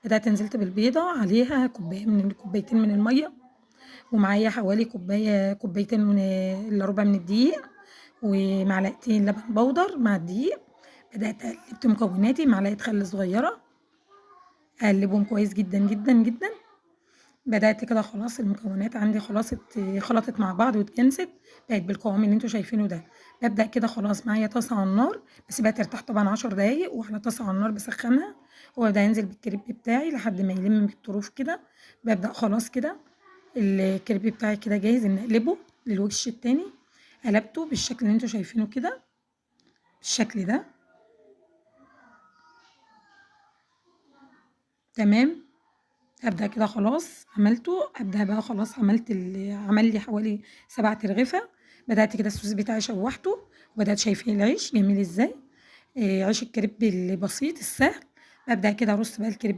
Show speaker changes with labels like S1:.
S1: بدأت نزلت بالبيضة عليها كوبايتين من المَيّة، ومعايا حوالي كوبايتين إلا ربع من الدقيق، ومعلقتين لبن بودر مع الدقيق. بدأت قلّبت مكوناتي، معلقة خل صغيرة، أقلّبهم كويس جدًا، جدًا، جدًا. بدأت كده خلاص المكونات عندي خلاص خلطت مع بعض واتجانست، بقت بالقوام اللي أنتم شايفينه ده. بابدأ كده خلاص معايا طاسة على النار، باسيبها ترتاح طبعًا 10 دقايق، وعلى طاسة على النار باسخّنها، وابدأ أنزل بالكريب بتاعي لحد ما يلم بالطروف كده. بابدأ خلاص كده الكريب بتاعي كده جاهز إني أقلبه للوش التاني. قلبته بالشكل اللي أنتم شايفينه كده، بالشكل ده، تمام. أبدأ كده خلاص عملته، أبدأ بقى خلاص عمل لي حوالي 7 ترغيفة. بدأت كده السوس بتاعي شوّحته، وبدأت شايفين العيش جميل إزاي، عيش الكريب البسيط السهل. بابدأ كده أرُص بقى الكريبات